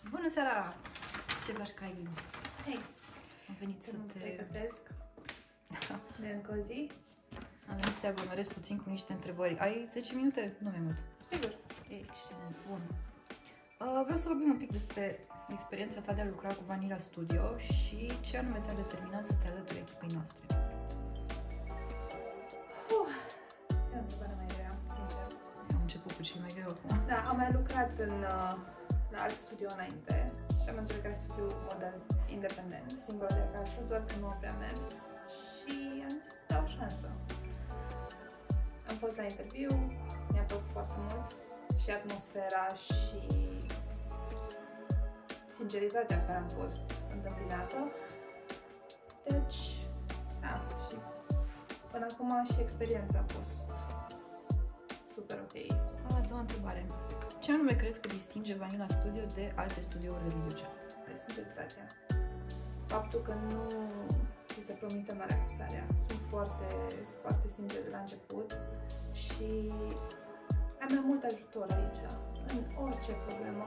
Bună seara! Ce faci, Kylie? Hei! Am venit să te pregătesc de încă o zi. Am venit să te aglomerez puțin cu niște întrebări. Ai 10 minute? Nu mai mult. Sigur. Excelent, bun. Vreau să vorbim un pic despre experiența ta de a lucra cu Vanilla Studio și ce anume te-a determinat să te alături echipei noastre. E o întrebare mai grea, sincer. Am început cu cel mai greu acum. Da, am mai lucrat la alt studio înainte și am încercat să fiu model independent, singur de acasă, doar că nu a prea mers și am zis să dau o șansă. Am fost la interviu, mi-a plăcut foarte mult și atmosfera și sinceritatea care am fost întâmpinată. Deci, da, și până acum și experiența a fost super ok. A doua întrebare. Ce anume crezi că distinge Vanilla Studio de alte studiouri de videochat? Sinceritatea. Faptul că nu ți se promite marea cu sarea. Sunt foarte, foarte sinceri de la început și ai mai mult ajutor aici. În orice problemă,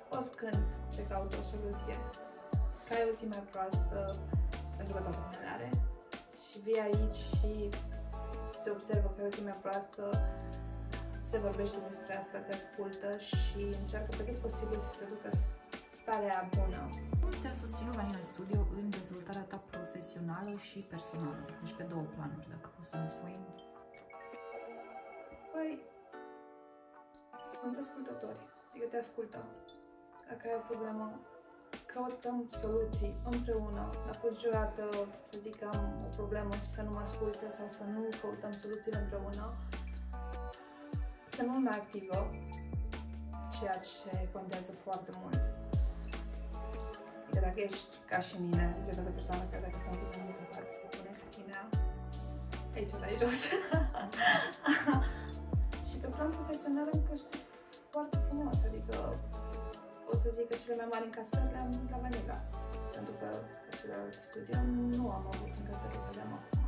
oricând te caută o soluție. Că ai o zi mai proastă, pentru că toată lumea are, și vii aici și se observă că ai o zi mai proastă, se vorbește despre asta, te ascultă și încearcă pe cât posibil să te ducă starea bună. Cum te-a susținut Vanilla Studio în dezvoltarea ta profesională și personală? Deci pe două planuri, dacă poți să-mi spui. Păi, sunt ascultători, adică te ascultă. Dacă ai o problemă, căutăm soluții împreună. N-a fost niciodată să zic că am o problemă și să nu mă asculte sau să nu căutăm soluțiile împreună. Sunt mult mai activă, ceea ce contează foarte mult. Adică dacă ești ca și mine, genul de persoană care dacă stau cu mult în față, se pune ca sinea aici, la jos. Și pe plan profesional am crescut foarte frumos, adică o să zic că cele mai mari încasări le-am la Vanilla, pentru că pe celelalte studio nu am avut încasări pe le-am acum.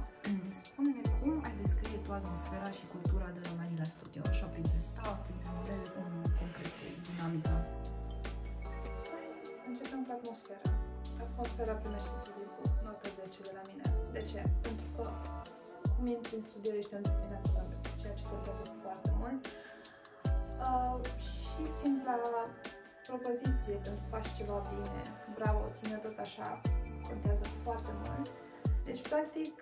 Spune-ne cum ai descrie tu atmosfera și cultura de la Vanilla Studio, așa printre staff, printre modele, cum crezi că e dinamica? Să începem cu atmosfera. Atmosfera primește studiu cu notă 10 de la mine. De ce? Pentru că cum intri în studio ești întâmpinat cu ceea ce contează foarte mult. Și simpla propoziție când faci ceva bine, bravo, ține tot așa, contează foarte mult. Deci, practic,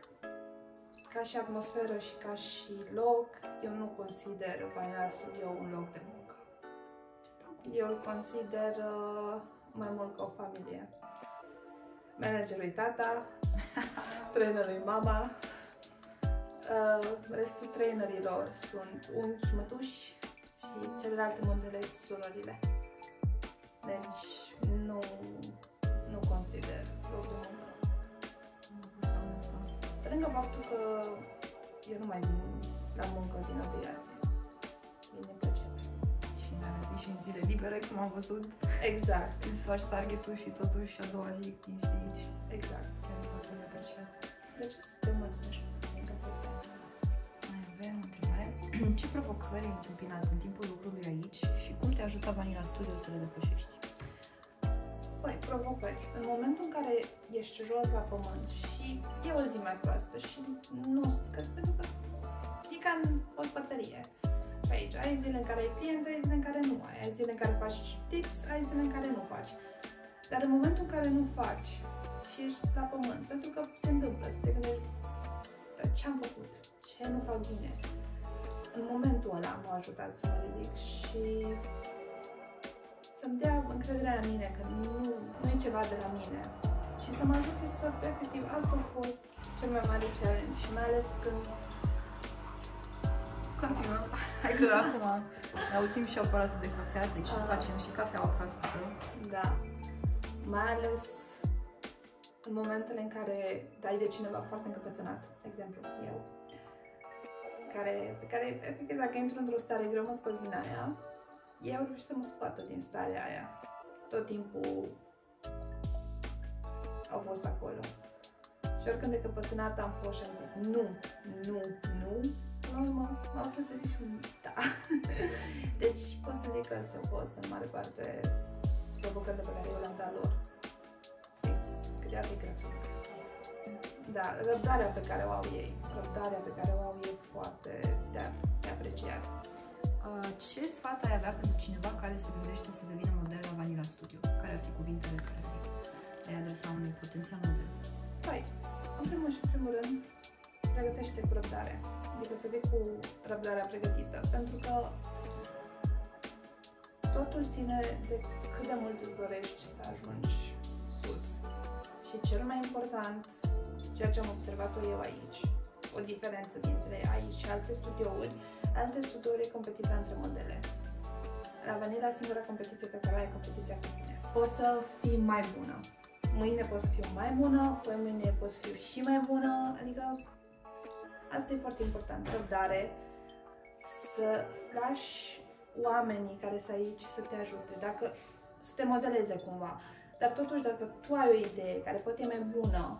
ca și atmosferă și ca și loc, eu nu consider Vanilla Studio un loc de muncă. Eu îl consider mai mult ca o familie. Managerul tata, trainerul mama, restul trainerilor sunt unchi, mătuși și celelalte modele surorile. Deci nu consider loc de muncă. Pe lângă faptul că eu nu mai vin la muncă din obligație, vin din plăcere. Și mai ales vii și în zile libere, cum am văzut. Exact. Îți faci targetul și totuși a doua zi ești aici. Exact. Chiar e foarte de apreciat. De ce să te mulțumești puțin ca persoană? Mai avem o întrebare. Ce provocări ai întâmpinat în timpul lucrului aici și cum te-a ajutat Vanilla Studio să le depășești? Păi, provocări. În momentul în care ești jos la pământ și e o zi mai proastă și nu strică, pentru că e ca în o bătărie. Pe aici ai zile în care ai clienți, ai zile în care nu ai zile în care faci tips, ai zile în care nu faci. Dar în momentul în care nu faci și ești la pământ, pentru că se întâmplă, să te gândești, ce-am făcut, ce nu fac bine. În momentul ăla m-a ajutat să mă ridic și să-mi dea încrederea în mine, că nu e ceva de la mine. Și să mă ajute să, efectiv, asta a fost cel mai mare challenge și mai ales când... Continuă. Hai că acum auzim și aparatul de cafea, deci facem și cafeaua proaspătă. Da. Mai ales în momentele în care dai de cineva foarte încăpățânat, de exemplu, eu, pe care, efectiv, dacă intru într-o stare greu, mă scos din aia, ei au reușit să mă scoată din starea aia. Tot timpul au fost acolo. Și oricând de căpățânată am fost și am zis nu. M-au putut să zic și un da. Deci pot să zic că se fost în mare parte provocările pe care eu le-am dat lor. Câteodată e greu să fac asta. Da, răbdarea pe care o au ei. Răbdarea pe care o au ei foarte de apreciat. Ce sfat ai avea pentru cineva care se gândește să devină model la Vanilla Studio? Care ar fi cuvintele care le-ai adresa unui potențial model? Păi, în primul și în primul rând, pregătește cu răbdare. Adică să vii cu răbdarea pregătită. Pentru că totul ține de cât de mult îți dorești să ajungi sus. Și cel mai important, ceea ce am observat-o eu aici, o diferență dintre aici și alte studiouri e competiția între modele. La Vanilla, singura competiție pe care o ai e competiția cu tine. Poți să fii mai bună. Mâine poți să fiu mai bună, poi mâine poți să fiu și mai bună, adică asta e foarte important, răbdare, să lași oamenii care sunt aici să te ajute, să te modeleze cumva, dar totuși dacă tu ai o idee care poate e mai bună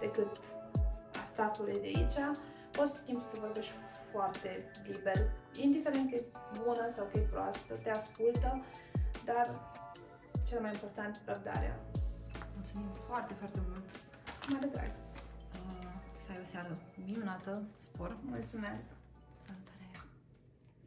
decât a staffului de aici, poți tot timpul să vorbești foarte liber, indiferent că e bună sau că e proastă, te ascultă, dar cel mai important, răbdarea. Mulțumim foarte, foarte mult! Mare drag! Să ai o seară minunată, spor! Mulțumesc!